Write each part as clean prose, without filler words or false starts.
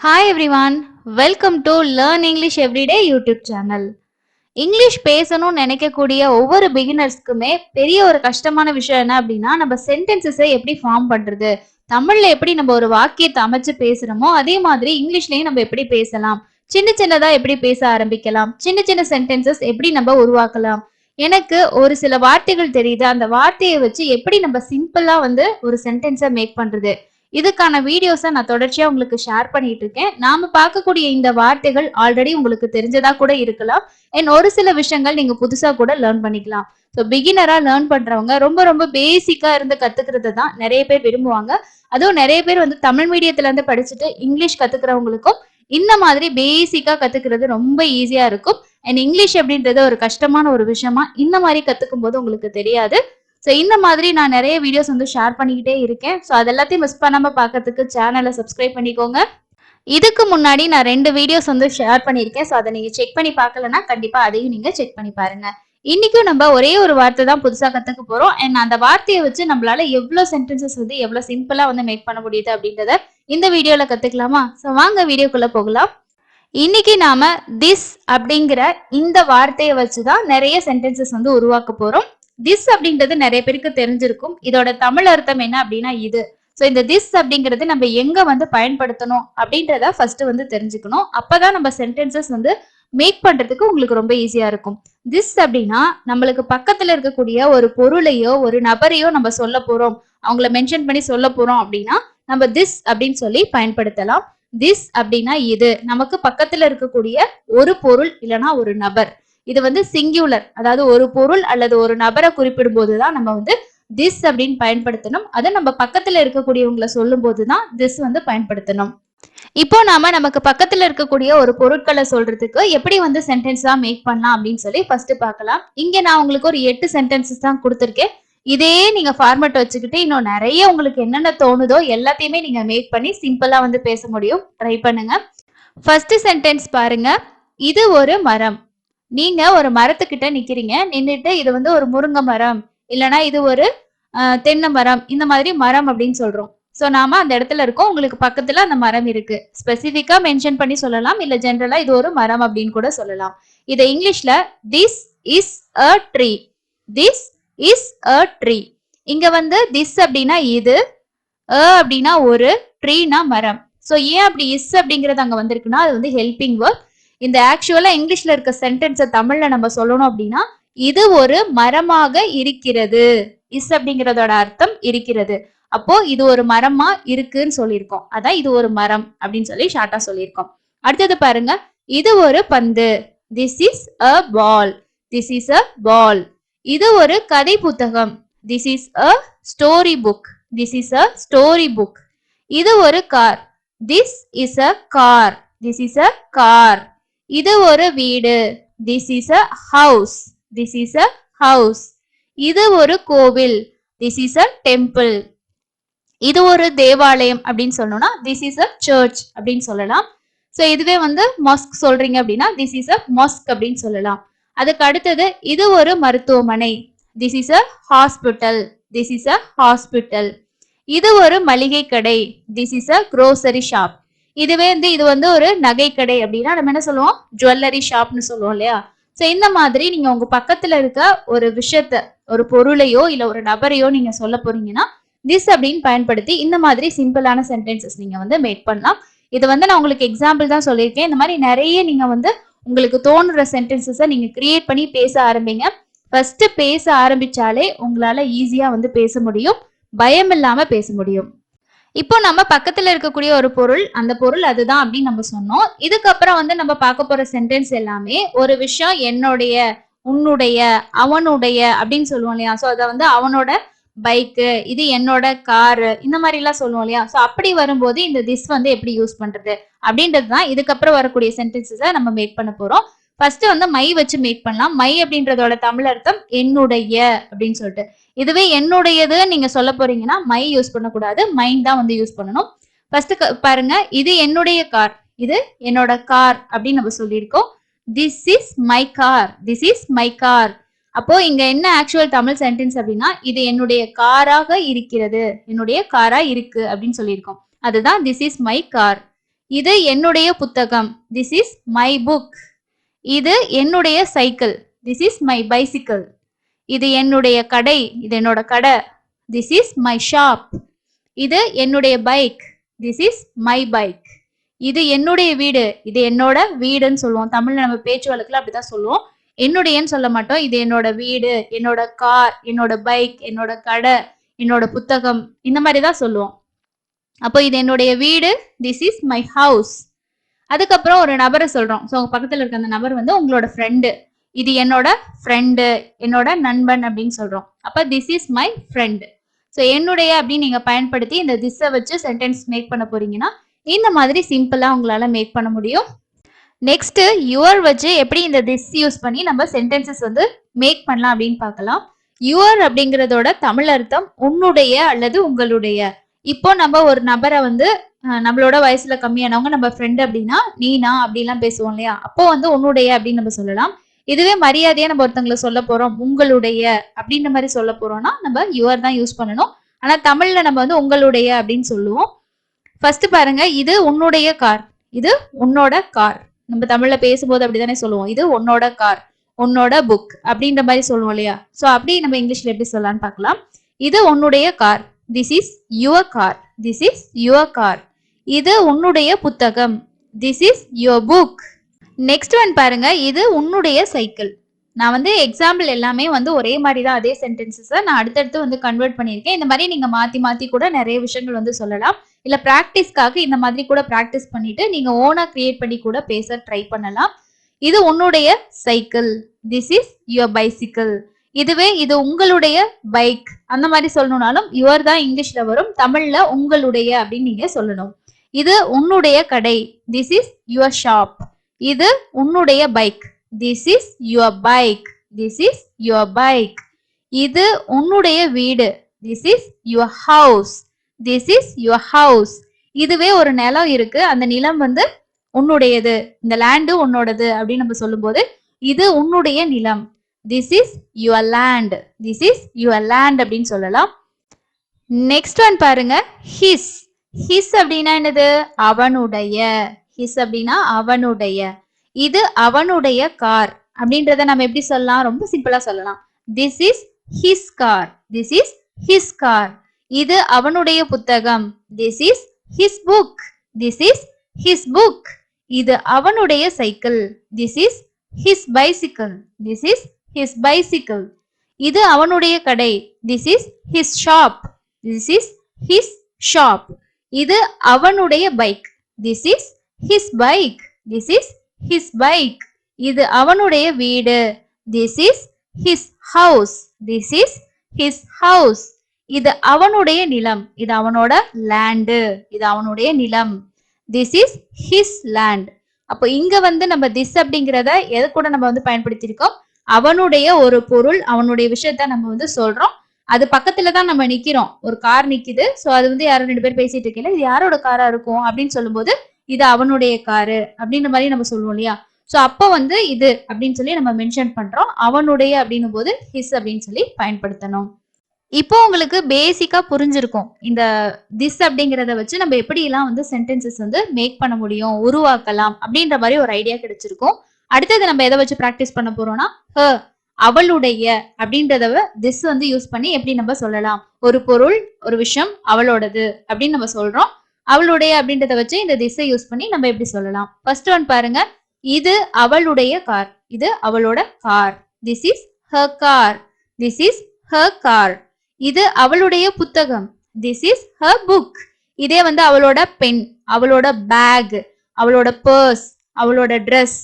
Hi everyone, welcome to Learn English Everyday YouTube channel. English பேசணும்னு நினைக்கக்கூடிய ஒவ்வொரு பிகினர்ஸ்க்குமே பெரிய ஒரு கஷ்டமான விஷயம் என்ன அப்படின்னா நம்ம சென்டென்சஸை எப்படி ஃபார்ம் பண்றது, தமிழ்ல எப்படி நம்ம ஒரு வாக்கியத்தை அமைச்சு பேசுறோமோ அதே மாதிரி இங்கிலீஷ்லயும் நம்ம எப்படி பேசலாம், சின்ன சின்னதா எப்படி பேச ஆரம்பிக்கலாம், சின்ன சின்ன சென்டென்சஸ் எப்படி நம்ம உருவாக்கலாம். எனக்கு ஒரு சில வார்த்தைகள் தெரியுது, அந்த வார்த்தையை வச்சு எப்படி நம்ம சிம்பிளா ஒரு சென்டென்ஸை மேக் பண்றது, இதுக்கான வீடியோஸை நான் தொடர்ச்சியா உங்களுக்கு ஷேர் பண்ணிட்டு இருக்கேன். நாம பார்க்கக்கூடிய இந்த வார்த்தைகள் ஆல்ரெடி உங்களுக்கு தெரிஞ்சதா கூட இருக்கலாம். அண்ட் ஒரு சில விஷயங்கள் நீங்க புதுசா கூட லேர்ன் பண்ணிக்கலாம். ஸோ பிகினரா லேர்ன் பண்றவங்க ரொம்ப ரொம்ப பேசிக்கா இருந்து கத்துக்கிறது தான் நிறைய பேர் விரும்புவாங்க. அதுவும் நிறைய பேர் தமிழ் மீடியத்துல இருந்து படிச்சுட்டு இங்கிலீஷ் கத்துக்கிறவங்களுக்கும் இந்த மாதிரி பேசிக்கா கத்துக்கிறது ரொம்ப ஈஸியா இருக்கும். அண்ட் இங்கிலீஷ் அப்படின்றது ஒரு கஷ்டமான ஒரு விஷயமா இந்த மாதிரி கத்துக்கும் போது உங்களுக்கு தெரியாது. ஸோ இந்த மாதிரி நான் நிறைய வீடியோஸ் ஷேர் பண்ணிக்கிட்டே இருக்கேன். ஸோ அது எல்லாத்தையும் மிஸ் பண்ணாம பார்க்கறதுக்கு சேனலை சப்ஸ்கிரைப் பண்ணிக்கோங்க. இதுக்கு முன்னாடி நான் 2 வீடியோஸ் ஷேர் பண்ணியிருக்கேன். ஸோ அதை நீங்க செக் பண்ணி பார்க்கலன்னா கண்டிப்பா அதையும் நீங்க செக் பண்ணி பாருங்க. இன்னைக்கும் நம்ம ஒரே ஒரு வார்த்தை தான் புதுசா கத்துக்க போறோம். அண்ட் அந்த வார்த்தையை வச்சு நம்மளால எவ்வளவு சென்டென்சஸ் எவ்வளவு சிம்பிளா மேக் பண்ண முடியுது அப்படின்றத இந்த வீடியோல கத்துக்கலாமா? ஸோ வாங்க வீடியோக்குள்ள போகலாம். இன்னைக்கு நாம திஸ் அப்படிங்கிற இந்த வார்த்தையை வச்சுதான் நிறைய சென்டென்சஸ் உருவாக்க போறோம். திஸ் அப்படின்றது நிறைய பேருக்கு தெரிஞ்சிருக்கும். இதோட தமிழ் அர்த்தம் என்ன அப்படின்னா இது. ஸோ இந்த திஸ் அப்படிங்கிறது நம்ம எங்க பயன்படுத்தணும் அப்படின்றத ஃபர்ஸ்ட் தெரிஞ்சுக்கணும். அப்பதான் நம்ம சென்டென்சஸ் மேக் பண்றதுக்கு உங்களுக்கு ரொம்ப ஈஸியா இருக்கும். திஸ் அப்படின்னா நம்மளுக்கு பக்கத்துல இருக்கக்கூடிய ஒரு பொருளையோ ஒரு நபரையோ நம்ம சொல்ல போறோம், அவங்கள மென்ஷன் பண்ணி சொல்ல போறோம் அப்படின்னா நம்ம திஸ் அப்படின்னு சொல்லி பயன்படுத்தலாம். திஸ் அப்படின்னா இது நமக்கு பக்கத்துல இருக்கக்கூடிய ஒரு பொருள் இல்லைன்னா ஒரு நபர். இது சிங்குலர், அதாவது ஒரு பொருள் அல்லது ஒரு நபரை குறிப்பிடும் போதுதான் நம்ம திஸ் அப்படின்னு பயன்படுத்தணும். அது நம்ம பக்கத்துல இருக்கக்கூடியவங்களை சொல்லும் போதுதான் திஸ் பயன்படுத்தணும். இப்போ நாம நமக்கு பக்கத்துல இருக்கக்கூடிய ஒரு பொருட்களை சொல்றதுக்கு எப்படி சென்டென்ஸா மேக் பண்ணலாம் அப்படின்னு சொல்லி ஃபர்ஸ்ட் பார்க்கலாம். இங்க நான் உங்களுக்கு ஒரு 8 சென்டென்சஸ் தான் கொடுத்துருக்கேன். இதே நீங்க ஃபார்மேட் வச்சுக்கிட்டு இன்னும் நிறைய உங்களுக்கு என்னென்ன தோணுதோ எல்லாத்தையுமே நீங்க மேக் பண்ணி சிம்பிளா பேச முடியும். ட்ரை பண்ணுங்க. ஃபர்ஸ்ட் சென்டென்ஸ் பாருங்க. இது ஒரு மரம். நீங்க ஒரு மரத்துக்கிட்ட நிக்கிறீங்க. நின்றுட்டு இது ஒரு முருங்கை மரம் இல்லைன்னா இது ஒரு தென்னை மரம், இந்த மாதிரி மரம் அப்படின்னு சொல்றோம். ஸோ நாம அந்த இடத்துல இருக்கோம், உங்களுக்கு பக்கத்துல அந்த மரம் இருக்கு. ஸ்பெசிபிக்கா மென்ஷன் பண்ணி சொல்லலாம், இல்ல ஜென்ரலா இது ஒரு மரம் அப்படின்னு கூட சொல்லலாம். இதை இங்கிலீஷ்ல this is a tree, this is a tree. இங்க திஸ் அப்படின்னா இது, அப்படின்னா ஒரு, ட்ரீனா மரம். ஸோ ஏன் அப்படி இஸ் அப்படிங்கிறது அங்க வந்திருக்குன்னா அது ஹெல்பிங் வேர்ட். இந்த ஆக்சுவலா இங்கிலீஷ்ல இருக்க சென்டென்ஸை தமிழ்ல நம்ம சொல்லணும் அப்படின்னா இது ஒரு மரமாக இருக்கிறது. இஸ் அப்படிங்கறதோட அர்த்தம் இருக்கிறது. அப்போ இது ஒரு மரமா இருக்குன்னு சொல்லியிருக்கோம். அதான் இது ஒரு மரம் அப்படின்னு சொல்லி ஷார்ட்டா சொல்லியிருக்கோம். அடுத்தது பாருங்க. இது ஒரு பந்து. This is a ball, this is a ball. இது ஒரு கதை புத்தகம். This is a story book, this is a story book. இது ஒரு car. This is a car, this is a car. இது ஒரு வீடு. This is a house, this is a house. இது ஒரு கோவில். This is a temple. இது ஒரு தேவாலயம் அப்படின்னு சொல்லணும்னா திஸ் இஸ் அ சர்ச் அப்படின்னு சொல்லலாம். ஸோ இதுவே மாஸ்க் சொல்றீங்க அப்படின்னா திஸ் இஸ் அ மாஸ்க் அப்படின்னு சொல்லலாம். அதுக்கு அடுத்தது இது ஒரு மருத்துவமனை. This is a hospital, this is a hospital. இது ஒரு மளிகை கடை. This is a grocery shop. இதுவே இது ஒரு நகை கடை அப்படின்னா நம்ம என்ன சொல்லுவோம், ஜுவல்லரி ஷாப்னு சொல்லுவோம் இல்லையா? ஸோ இந்த மாதிரி நீங்க உங்க பக்கத்துல இருக்க ஒரு விஷயத்த, ஒரு பொருளையோ இல்ல ஒரு நபரையோ நீங்க சொல்ல போறீங்கன்னா திஸ் அப்படின்னு பயன்படுத்தி இந்த மாதிரி சிம்பிளான சென்டென்சஸ் நீங்க மேக் பண்ணலாம். இது நான் உங்களுக்கு எக்ஸாம்பிள் தான் சொல்லியிருக்கேன். இந்த மாதிரி நிறைய நீங்க உங்களுக்கு தோணுற சென்டென்சஸை நீங்க கிரியேட் பண்ணி பேச ஆரம்பிங்க. ஃபர்ஸ்ட் பேச ஆரம்பிச்சாலே உங்களால ஈஸியா பேச முடியும், பயம் இல்லாம பேச முடியும். இப்போ நம்ம பக்கத்துல இருக்கக்கூடிய ஒரு பொருள், அந்த பொருள் அதுதான் அப்படின்னு நம்ம சொன்னோம். இதுக்கப்புறம் நம்ம பார்க்க போற சென்டென்ஸ் எல்லாமே ஒரு விஷயம் என்னுடைய, உன்னுடைய, அவனுடைய அப்படின்னு சொல்லுவோம் இல்லையா? ஸோ அதை அவனோட பைக்கு, இது என்னோட காரு, இந்த மாதிரி எல்லாம் சொல்லுவோம் இல்லையா? ஸோ அப்படி வரும்போது இந்த திஸ் எப்படி யூஸ் பண்றது அப்படின்றது தான் இதுக்கப்புறம் வரக்கூடிய சென்டென்சஸை நம்ம மேக் பண்ண போறோம். ஃபர்ஸ்ட் மை வச்சு மேக் பண்ணலாம். மை அப்படின்றதோட தமிழ் அர்த்தம் என்னுடைய அப்படின்னு சொல்லிட்டு. இதுவே என்னுடையது நீங்க சொல்ல போறீங்கன்னா மை யூஸ் பண்ணக்கூடாது, மைண்ட் தான் யூஸ் பண்ணணும். ஃபர்ஸ்ட் பாருங்க. இது என்னுடைய கார், இது என்னோட கார் அப்படின்னு நம்ம சொல்லியிருக்கோம். This is my car, this is my car. அப்போ இங்க என்ன ஆக்சுவல் தமிழ் சென்டென்ஸ் அப்படின்னா இது என்னுடைய காராக இருக்கிறது, என்னுடைய காரா இருக்கு அப்படின்னு சொல்லியிருக்கோம். அதுதான் திஸ் இஸ் மை கார். இது என்னுடைய புத்தகம். This is my book. இது என்னுடைய cycle. This is my bicycle. இது என்னுடைய கடை. இது என்னோட கடை. This is my shop. இது என்னுடைய bike. This is my bike. இது என்னுடைய வீடு. இது என்னோட வீடுன்னு சொல்லுவோம். தமிழ்ல நம்ம பேச்சு வழக்குல அப்படிதான் சொல்லுவோம். என்னுடையன்னு சொல்ல மாட்டோம். இது என்னோட வீடு, என்னோட கார், என்னோட பைக், என்னோட கடை, என்னோட புத்தகம், இந்த மாதிரி தான் சொல்லுவோம். அப்போ இது என்னுடைய வீடு. This is my house. அதுக்கப்புறம் ஒரு நபரை சொல்றோம். ஸோ உங்க பக்கத்துல இருக்க அந்த நபர் வந்து உங்களோட ஃப்ரெண்டு. இது என்னோட ஃப்ரெண்டு, என்னோட நண்பன் அப்படின்னு சொல்றோம். அப்ப this is my friend. So என்னுடைய அப்படின்னு நீங்க பயன்படுத்தி இந்த திஸ்ஸை வச்சு சென்டென்ஸ் மேக் பண்ண போறீங்கன்னா இந்த மாதிரி சிம்பிளா உங்களால மேக் பண்ண முடியும். நெக்ஸ்ட் யுவர் வச்சு எப்படி இந்த திஸ் யூஸ் பண்ணி நம்ம சென்டென்சஸ் வந்து மேக் பண்ணலாம் அப்படின்னு பார்க்கலாம். யுவர் அப்படிங்கிறதோட தமிழ் அர்த்தம் உன்னுடைய அல்லது உங்களுடைய. இப்போ நம்ம ஒரு நபரை வந்து நம்மளோட வயசுல கம்மியானவங்க நம்ம ஃப்ரெண்டு அப்படின்னா நீனா அப்படிலாம் பேசுவோம் இல்லையா, அப்போ வந்து உன்னுடைய அப்படின்னு நம்ம சொல்லலாம். இதுவே மரியாதையா நம்ம ஒருத்தங்களை சொல்ல போறோம் உங்களுடைய அப்படின்ற மாதிரி சொல்ல போறோம்னா நம்ம யுவர் தான் யூஸ் பண்ணணும். ஆனா தமிழ்ல நம்ம வந்து உங்களுடைய அப்படின்னு சொல்லுவோம். ஃபர்ஸ்ட் பாருங்க, இது உன்னுடைய கார், இது உன்னோட கார். நம்ம தமிழ்ல பேசும்போது அப்படித்தானே சொல்லுவோம், இது உன்னோட கார், உன்னோட புக் அப்படின்ற மாதிரி சொல்லுவோம் இல்லையா. ஸோ அப்படி நம்ம இங்கிலீஷ்ல எப்படி சொல்லலாம்னு பார்க்கலாம். இது உன்னுடைய car. This is your car. This is your car. இது உன்னுடைய புத்தகம். This is your book. Next one பாருங்க, இது உன்னுடைய சைக்கிள். நான் வந்து எக்ஸாம்பிள் எல்லாமே வந்து ஒரே மாதிரி தான், அதே சென்டென்சஸை நான் அடுத்தடுத்து வந்து கன்வெர்ட் பண்ணியிருக்கேன். இந்த மாதிரி நீங்க மாத்தி மாத்தி கூட நிறைய விஷயங்கள் வந்து சொல்லலாம். இல்ல ப்ராக்டிஸ்க்காக இந்த மாதிரி கூட ப்ராக்டிஸ் பண்ணிட்டு நீங்க ஓனா கிரியேட் பண்ணி கூட பேச ட்ரை பண்ணலாம். இது உன்னுடைய cycle. This is your bicycle. இதுவே இது உங்களுடைய பைக் அந்த மாதிரி சொல்லணும்னாலும் யுவர் தான் இங்கிலீஷ்ல வரும். தமிழ்ல உங்களுடைய அப்படின்னு நீங்க சொல்லணும். இது உன்னுடைய கடை. This is your shop. இது உன்னுடைய bike. This is your bike. This is your bike. இது உன்னுடைய வீடு. This is your house. This is your house. இதுவே ஒரு நிலம் இருக்கு, அந்த நிலம் வந்து உன்னுடையது, இந்த லேண்டு உன்னோடது அப்படின்னு நம்ம சொல்லும்போது இது உன்னுடைய நிலம். This is your land. This is your land அப்படின்னு சொல்லலாம். நெக்ஸ்ட் ஒன் பாருங்க, ஹிஸ். ஹிஸ் அப்படின்னா என்னது? அவனுடைய. ஹிஸ் அப்படின்னா அவனுடைய. இது அவனுடைய கார் அப்படின்றத நம்ம எப்படி சொல்லலாம்? ரொம்ப சிம்பிளா சொல்லலாம். This is his car. This is his car. இது அவனுடைய புத்தகம். This is his book. This is his book. இது அவனுடைய cycle. This is his bicycle. This is his bicycle. இது அவனுடைய கடை. This is his shop. This is his shop. இது அவனுடைய bike. This is his bike. This is his bike. இது அவனுடைய வீடு. This is his house. This is his house. இது அவனுடைய நிலம். இது அவனோட லேண்டு. இது அவனுடைய நிலம். This is his land. அப்போ இங்க வந்து நம்ம திஸ் அப்படிங்கிறத எது கூட நம்ம வந்து பயன்படுத்தியிருக்கோம்? அவனுடைய ஒரு பொருள், அவனுடைய விஷயத்த நம்ம வந்து சொல்றோம். அது பக்கத்துல தான் நம்ம நிக்கிறோம். ஒரு கார் நிக்குது. ஸோ அது வந்து யாரும் ரெண்டு பேர் பேசிட்டு இருக்கல, இது யாரோட காரா இருக்கும் அப்படின்னு சொல்லும்போது இது அவனுடைய காரு அப்படின்ற மாதிரி நம்ம சொல்லுவோம் இல்லையா. ஸோ அப்போ வந்து இது அப்படின்னு சொல்லி நம்ம மென்ஷன் பண்றோம். அவனுடைய அப்படின்னும் போது ஹிஸ் அப்படின்னு சொல்லி பயன்படுத்தணும். இப்போ உங்களுக்கு பேசிக்கா புரிஞ்சிருக்கும் இந்த திஸ் அப்படிங்கிறத வச்சு நம்ம எப்படி எல்லாம் வந்து சென்டென்சஸ் வந்து மேக் பண்ண முடியும், உருவாக்கலாம் அப்படின்ற மாதிரி ஒரு ஐடியா கிடைச்சிருக்கும். அடுத்தது நம்ம எதை வச்சு ப்ராக்டிஸ் பண்ண போறோம்னா அவளுடைய அப்படின்றத திஸ் வந்து யூஸ் பண்ணி எப்படி நம்ம சொல்லலாம். ஒரு பொருள், ஒரு விஷயம் அவளோடது அப்படின்னு நம்ம சொல்றோம். அவளுடைய அப்படின்றத வச்சு இந்த திஸ்ஸை யூஸ் பண்ணி நம்ம எப்படி சொல்லலாம். ஃபர்ஸ்ட் ஒன் பாருங்க, இது அவளுடைய கார். இது அவளோட car. This is her car. This is her car. இது அவளுடைய புத்தகம். This is her book. இதே வந்து அவளோட பென், அவளோட பேக், அவளோட பர்ஸ், அவளோட ட்ரெஸ்,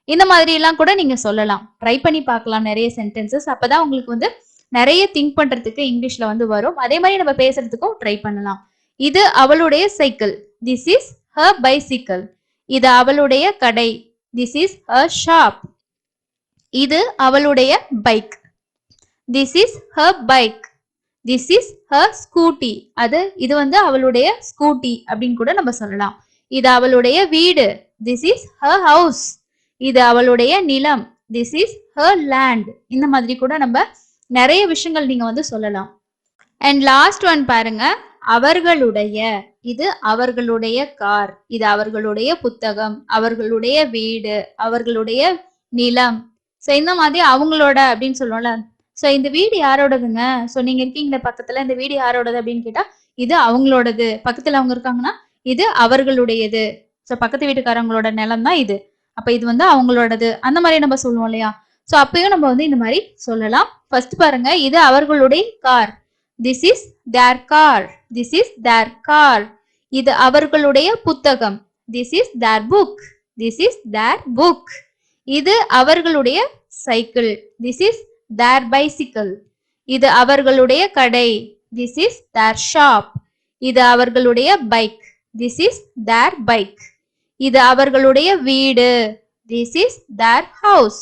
இந்த மாதிரி எல்லாம் கூட நீங்க சொல்லலாம். ட்ரை பண்ணி பார்க்கலாம் நிறைய சென்டென்சஸ். அப்பதான் உங்களுக்கு வந்து நிறைய திங்க் பண்றதுக்கு இங்கிலீஷ்ல வந்து வரும். அதே மாதிரி நம்ம பேசுறதுக்கும் ட்ரை பண்ணலாம். இது அவளுடைய cycle. This is her bicycle. இது அவளுடைய கடை. This is her shop. இது அவளுடைய bike. This is her bike. This is her scooty. இது வந்து அவளுடைய ஸ்கூட்டி அப்படின்னு கூட நம்ம சொல்லலாம். இது அவளுடைய வீடு. This is her house. இது அவளுடைய நிலம். This is her land. இந்த மாதிரி கூட நம்ம நிறைய விஷயங்கள் நீங்க வந்து சொல்லலாம். அண்ட் லாஸ்ட் ஒன் பாருங்க, அவர்களுடைய, இது அவர்களுடைய கார், இது அவர்களுடைய புத்தகம், அவர்களுடைய வீடு, அவர்களுடைய நிலம். சோ இந்த மாதிரி அவங்களோட அப்படின்னு சொல்லுவோம்ல. சோ இந்த வீடு யாரோடதுங்க? சோ நீங்க இருக்கீங்களே பக்கத்துல, இந்த வீடு யாரோடது அப்படின்னு கேட்டா இது அவங்களோடது. பக்கத்துல அவங்க இருக்காங்கன்னா இது அவர்களுடையது. சோ பக்கத்து வீட்டுக்காரங்களோட நிலம் தான் இது. அப்ப இது வந்து அவங்களோடது. அந்த மாதிரி நம்ம சொல்லுவோம் இல்லையா? சோ அப்பயும் நம்ம வந்து இந்த மாதிரி சொல்லலாம். ஃபர்ஸ்ட் பாருங்க, இது அவர்களுடைய car. This is their car. This is their car. இது அவர்களுடைய புத்தகம். This is their book. This is their book. இது அவர்களுடைய cycle. This is their bicycle. இது அவர்களுடைய கடை. This is their shop. இது அவர்களுடைய bike. This is their bike. இது அவர்களுடைய வீடு. This is their house.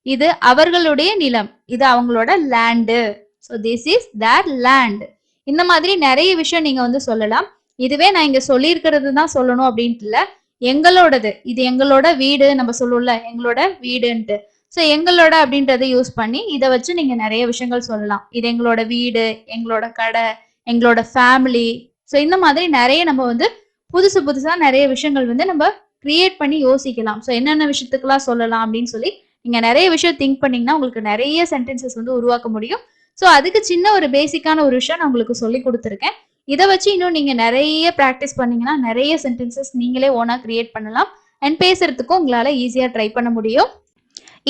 இது அவர்களுடைய நிலம். இது அவங்களோட land. So this is their land. இந்த மாதிரி நிறைய விஷயம் நீங்க வந்து சொல்லலாம். இதுவே நான் இங்க சொல்லியிருக்கிறது தான் சொல்லணும் அப்படின்ட்டு இல்ல, எங்களோடது, இது எங்களோட வீடு நம்ம சொல்லுவோம்ல, எங்களோட வீடுன்ட்டு. ஸோ எங்களோட அப்படின்றத யூஸ் பண்ணி இதை வச்சு நீங்க நிறைய விஷயங்கள் சொல்லலாம். இது எங்களோட வீடு, எங்களோட கடை, எங்களோட ஃபேமிலி. ஸோ இந்த மாதிரி நிறைய நம்ம வந்து புதுசு புதுசா நிறைய விஷயங்கள் வந்து நம்ம கிரியேட் பண்ணி யோசிக்கலாம். ஸோ என்னென்ன விஷயத்துக்கெல்லாம் சொல்லலாம் அப்படின்னு சொல்லி நீங்க நிறைய விஷயம் திங்க் பண்ணீங்கன்னா உங்களுக்கு நிறைய சென்டென்சஸ் வந்து உருவாக்க முடியும். ஸோ அதுக்கு சின்ன ஒரு பேசிக்கான ஒரு விஷயம் நான் உங்களுக்கு சொல்லி கொடுத்துருக்கேன். இதை வச்சு இன்னும் நீங்க நிறைய ப்ராக்டிஸ் பண்ணீங்கன்னா நிறைய சென்டென்சஸ் நீங்களே ஓனா கிரியேட் பண்ணலாம். அண்ட் பேசுறதுக்கும் உங்களால ஈஸியா ட்ரை பண்ண முடியும்.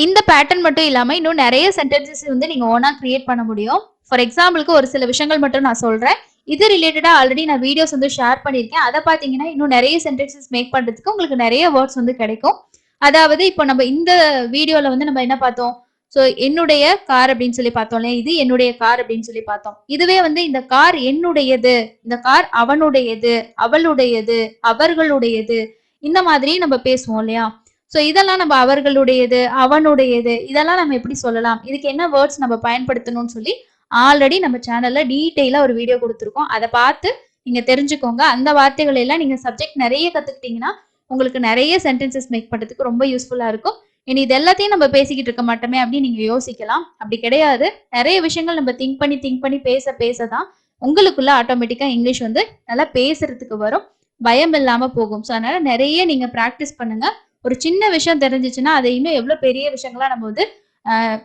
இந்த பேட்டர்ன் மட்டும் இல்லாம இன்னும் நிறைய சென்டென்சஸ் வந்து நீங்க ஓனா கிரியேட் பண்ண முடியும். ஃபார் எக்ஸாம்பிளுக்கு ஒரு சில விஷயங்கள் மட்டும் நான் சொல்றேன். இது ரிலேட்டடா ஆல்ரெடி நான் வீடியோஸ் வந்து ஷேர் பண்ணியிருக்கேன். அதை பார்த்தீங்கன்னா இன்னும் நிறைய சென்டென்சஸ் மேக் பண்றதுக்கு உங்களுக்கு நிறைய வேர்ட்ஸ் வந்து கிடைக்கும். அதாவது இப்போ நம்ம இந்த வீடியோல வந்து நம்ம என்ன பார்த்தோம்? ஸோ என்னுடைய கார் அப்படின்னு சொல்லி பார்த்தோம் இல்லையா? இது என்னுடைய கார் அப்படின்னு சொல்லி பார்த்தோம். இதுவே வந்து இந்த கார் என்னுடையது, இந்த கார் அவனுடையது, அவளுடையது, அவர்களுடையது, இந்த மாதிரி நம்ம பேசுவோம் இல்லையா? ஸோ இதெல்லாம் நம்ம அவர்களுடையது, அவனுடையது, இதெல்லாம் நம்ம எப்படி சொல்லலாம், இதுக்கு என்ன வேர்ட்ஸ் நம்ம பயன்படுத்தணும்னு சொல்லி ஆல்ரெடி நம்ம சேனல்ல டீட்டெயிலா ஒரு வீடியோ கொடுத்துருக்கோம். அதை பார்த்து நீங்க தெரிஞ்சுக்கோங்க. அந்த வார்த்தைகள் எல்லாம் நீங்க சப்ஜெக்ட் நிறைய கத்துக்கிட்டீங்கன்னா உங்களுக்கு நிறைய சென்டென்சஸ் மேக் பண்றதுக்கு ரொம்ப யூஸ்ஃபுல்லா இருக்கும். இனி இது எல்லாத்தையும் நம்ம பேசிக்கிட்டு இருக்க மாட்டோமே அப்படின்னு நீங்க யோசிக்கலாம். அப்படி கிடையாது. நிறைய விஷயங்கள் நம்ம திங்க் பண்ணி பேசதான் உங்களுக்குள்ள ஆட்டோமேட்டிக்கா இங்கிலீஷ் வந்து நல்லா பேசுறதுக்கு வரும். பயம் இல்லாம போகும். ஸோ அதனால நிறைய நீங்க ப்ராக்டிஸ் பண்ணுங்க. ஒரு சின்ன விஷயம் தெரிஞ்சிச்சுன்னா அதை இன்னும் எவ்வளவு பெரிய விஷயங்களா நம்ம வந்து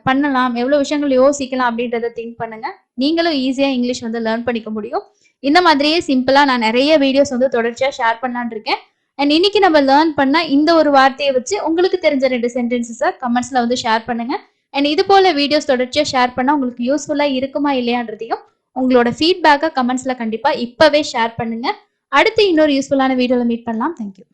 பண்ணலாம், எவ்வளவு விஷயங்கள் யோசிக்கலாம் அப்படின்றத திங்க் பண்ணுங்க. நீங்களும் ஈஸியா இங்கிலீஷ் வந்து லேர்ன் பண்ணிக்க முடியும். இந்த மாதிரியே சிம்பிளா நான் நிறைய வீடியோஸ் வந்து தொடர்ச்சியா ஷேர் பண்ணலான் இருக்கேன். அண்ட் இன்னைக்கு நம்ம லேர்ன் பண்ண இந்த ஒரு வார்த்தையை வச்சு உங்களுக்கு தெரிஞ்ச 2 சென்டென்சஸை கமெண்ட்ஸ்ல வந்து ஷேர் பண்ணுங்க. அண்ட் இது போல வீடியோஸ் தொடர்ச்சியா ஷேர் பண்ணா உங்களுக்கு யூஸ்ஃபுல்லா இருக்குமா இல்லையான்றதையும் உங்களோட ஃபீட்பேக்கை கமெண்ட்ஸ்ல கண்டிப்பா இப்பவே ஷேர் பண்ணுங்க. அடுத்து இன்னொரு யூஸ்ஃபுல்லான வீடியோல மீட் பண்ணலாம். தேங்க்யூ.